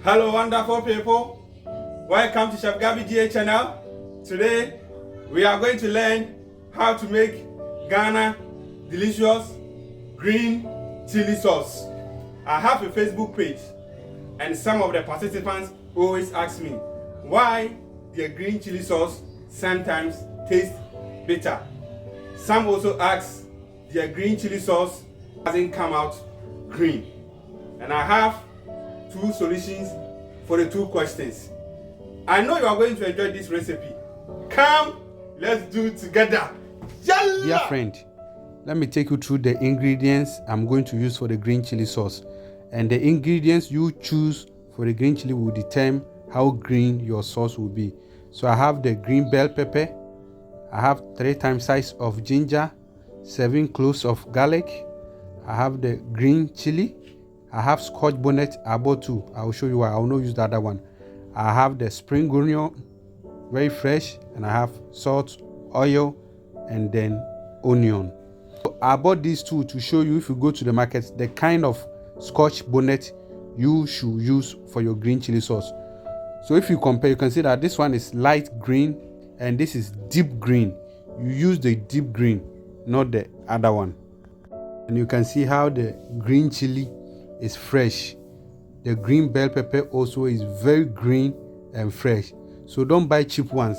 Hello wonderful people, welcome to Chef Gabby GA channel. Today we are going to learn how to make Ghana delicious green chili sauce. I have a Facebook page and some of the participants always ask me why their green chili sauce sometimes tastes bitter. Some also ask their green chili sauce doesn't come out green, and I have two solutions for the two questions. I know you are going to enjoy this recipe. Come, let's do it together. Yalla! Dear friend, let me take you through the ingredients I'm going to use for the green chili sauce. And the ingredients you choose for the green chili will determine how green your sauce will be. So I have the green bell pepper, I have 3 times size of ginger, 7 cloves of garlic, I have the green chili, I have scotch bonnet. I bought 2. I will show you why. I will not use the other one. I have the spring onion, very fresh, and I have salt, oil, and then onion. So I bought these 2 to show you, if you go to the market, the kind of scotch bonnet you should use for your green chili sauce. So if you compare, you can see that this one is light green and this is deep green. You use the deep green, not the other one. And you can see how the green chili is fresh. The green bell pepper also is very green and fresh. So don't buy cheap ones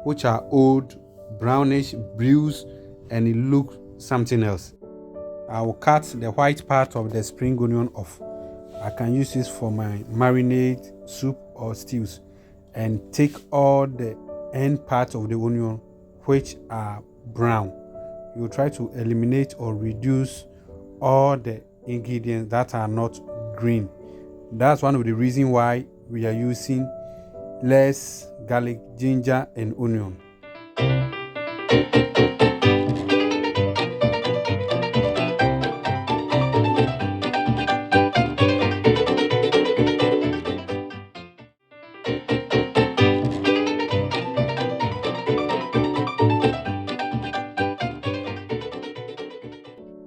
which are old, brownish, bruised, and it looks something else. I will cut the white part of the spring onion off. I can use this for my marinade, soup or stews, and take all the end part of the onion which are brown. You try to eliminate or reduce all the ingredients that are not green. That's one of the reasons why we are using less garlic, ginger, and onion.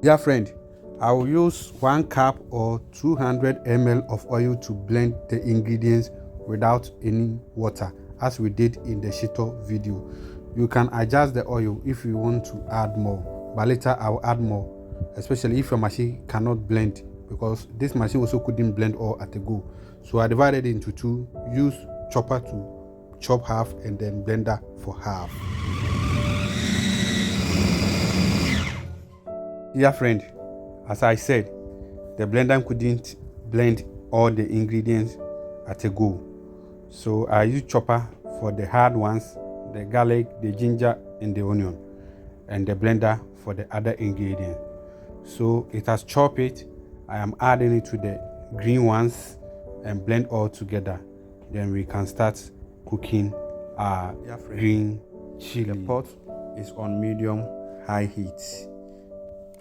Dear friend, I will use 1 cup or 200 ml of oil to blend the ingredients without any water, as we did in the shito video. You can adjust the oil if you want to add more, but later I will add more, especially if your machine cannot blend, because this machine also couldn't blend all at a go. So I divided it into 2, use chopper to chop half and then blender for half. Dear friend, as I said, the blender couldn't blend all the ingredients at a go. So I use chopper for the hard ones, the garlic, the ginger, and the onion, and the blender for the other ingredients. So it has chopped it. I am adding it to the green ones and blend all together. Then we can start cooking our green chili. The pot is on medium-high heat.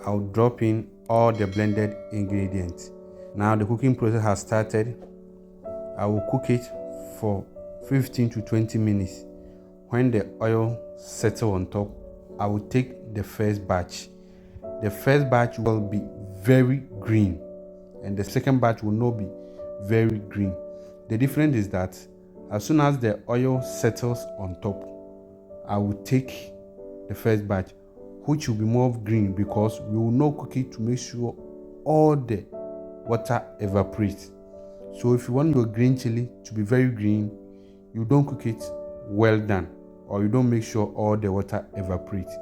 I'll drop in all the blended ingredients. Now the cooking process has started. I will cook it for 15 to 20 minutes. When the oil settles on top, I will take the first batch. The first batch will be very green and the second batch will not be very green. The difference is that as soon as the oil settles on top, I will take the first batch, which will be more green, because we will not cook it to make sure all the water evaporates. So if you want your green chili to be very green, you don't cook it well done, or you don't make sure all the water evaporates.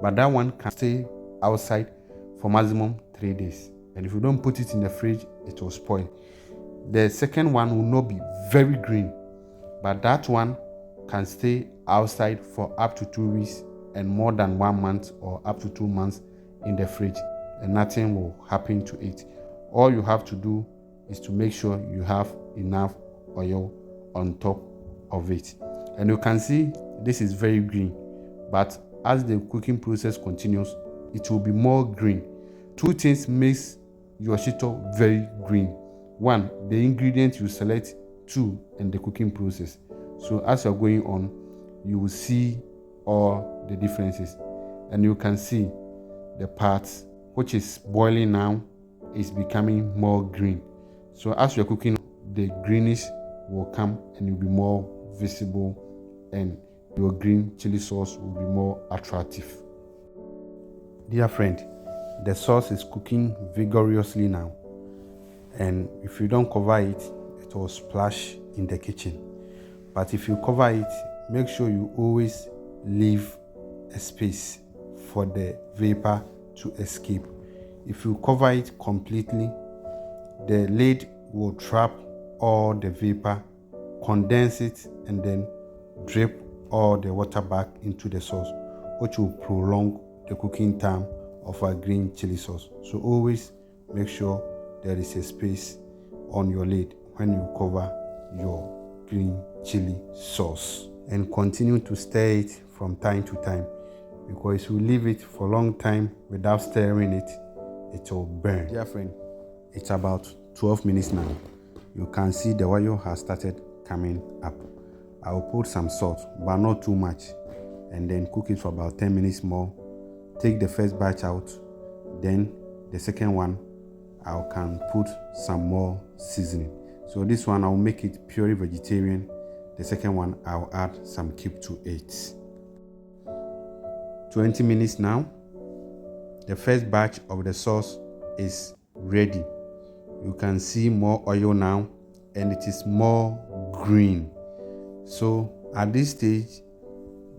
But that one can stay outside for maximum 3 days. And if you don't put it in the fridge, it will spoil. The second one will not be very green, but that one can stay outside for up to 2 weeks and more than 1 month or up to 2 months in the fridge, and nothing will happen to it. All you have to do is to make sure you have enough oil on top of it. And you can see this is very green, but as the cooking process continues, it will be more green. 2 things makes your shito very green: 1, the ingredient you select; 2, and the cooking process. So as you're going on, you will see all the differences, and you can see the parts which is boiling now is becoming more green. So as you're cooking, the greenish will come and it will be more visible, and your green chili sauce will be more attractive. Dear friend, the sauce is cooking vigorously now, and if you don't cover it, it will splash in the kitchen. But if you cover it, make sure you always leave a space for the vapor to escape. If you cover it completely, the lid will trap all the vapor, condense it, and then drip all the water back into the sauce, which will prolong the cooking time of our green chili sauce. So always make sure there is a space on your lid when you cover your green chili sauce, and continue to stir it from time to time, because if you leave it for a long time without stirring it, it will burn. Dear friend, it's about 12 minutes now. You can see the oil has started coming up. I will put some salt, but not too much, and then cook it for about 10 minutes more. Take the first batch out, then the second one I can put some more seasoning. So this one I'll make it purely vegetarian. The second one I'll add some cube to it. 20 minutes now. The first batch of the sauce is ready. You can see more oil now, and it is more green. So at this stage,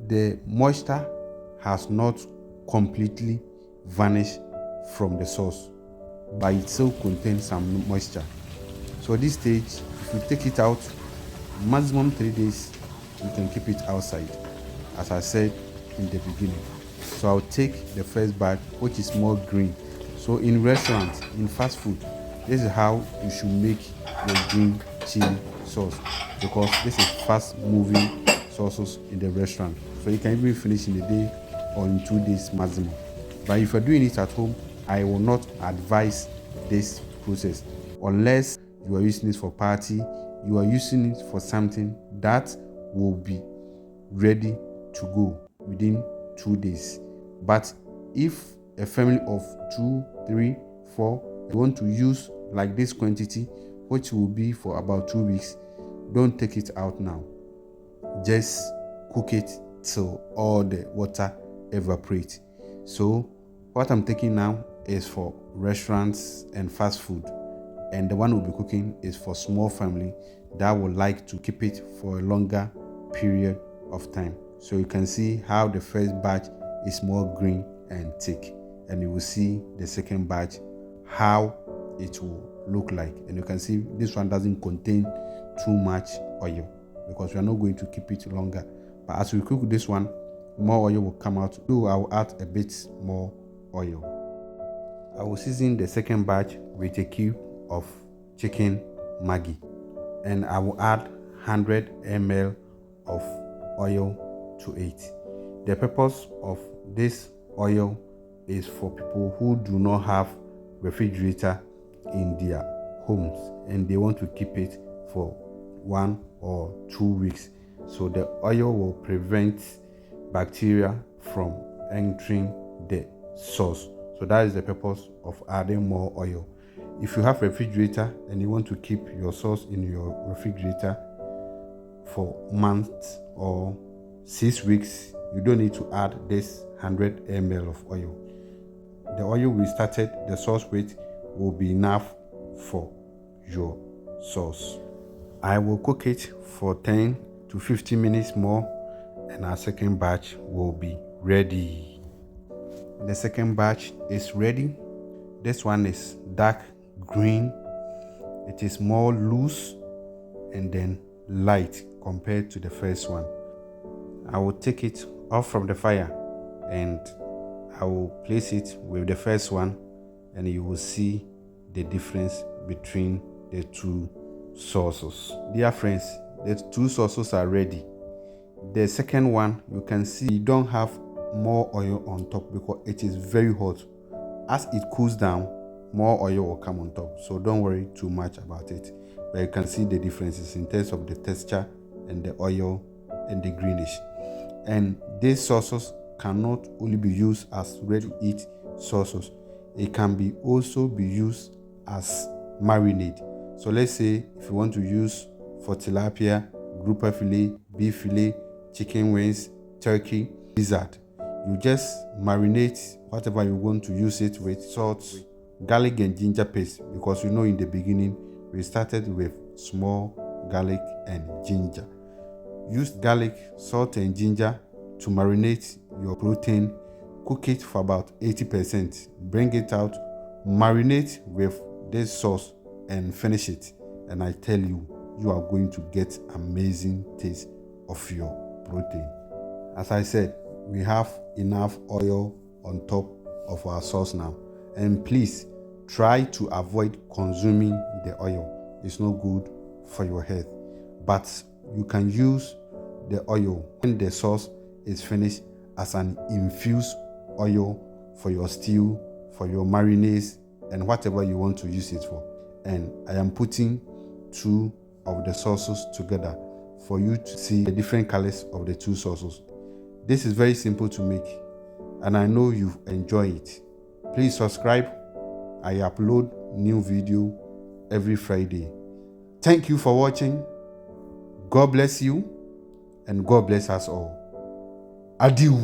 the moisture has not completely vanished from the sauce, but it still contains some moisture. So at this stage, if you take it out, maximum 3 days, you can keep it outside, as I said in the beginning. So I'll take the first batch, which is more green. So in restaurants, in fast food, this is how you should make your green chili sauce, because this is fast moving sauces in the restaurant. So you can even finish in a day or in 2 days maximum. But if you're doing it at home, I will not advise this process unless you are using it for party, you are using it for something that will be ready to go within 2 days. But if a family of 2, 3, 4, you want to use like this quantity, which will be for about 2 weeks, don't take it out now. Just cook it till all the water evaporates. So what I'm taking now is for restaurants and fast food, and the one we'll be cooking is for small family that would like to keep it for a longer period of time. So you can see how the first batch is more green and thick, and you will see the second batch how it will look like. And you can see this one doesn't contain too much oil, because we are not going to keep it longer. But as we cook this one, more oil will come out. So I will add a bit more oil. I will season the second batch with a cube of chicken Maggi, and I will add 100 ml of oil to it. The purpose of this oil is for people who do not have refrigerator in their homes and they want to keep it for 1 or 2 weeks. So the oil will prevent bacteria from entering the sauce. So that is the purpose of adding more oil. If you have refrigerator and you want to keep your sauce in your refrigerator for months or 6 weeks, you don't need to add this 100 ml of oil. The oil we started the sauce with will be enough for your sauce. I will cook it for 10 to 15 minutes more, and our second batch will be ready. The second batch is ready. This one is dark green. It is more loose and then light compared to the first one. I will take it off from the fire and I will place it with the first one, and you will see the difference between the two sauces. Dear friends, the two sauces are ready. The second one, you can see you don't have more oil on top because it is very hot. As it cools down, more oil will come on top, so don't worry too much about it. But you can see the differences in terms of the texture and the oil and the greenish. And these sauces cannot only be used as ready-to-eat sauces. It can also be used as marinade. So let's say if you want to use for tilapia, grouper fillet, beef fillet, chicken wings, turkey, gizzard, you just marinate whatever you want to use it with salt, garlic and ginger paste, because you know in the beginning we started with small garlic and ginger. Use garlic, salt and ginger to marinate your protein. Cook it for about 80%. Bring it out, marinate with this sauce and finish it. And I tell you, you are going to get amazing taste of your protein. As I said, we have enough oil on top of our sauce now. And please try to avoid consuming the oil. It's not good for your health. But you can use the oil when the sauce is finished as an infused oil for your stew, for your marinades, and whatever you want to use it for. And I am putting 2 of the sauces together for you to see the different colors of the 2 sauces. This is very simple to make, and I know you enjoy it. Please subscribe. I upload new video every Friday. Thank you for watching. God bless you, and God bless us all. Adieu.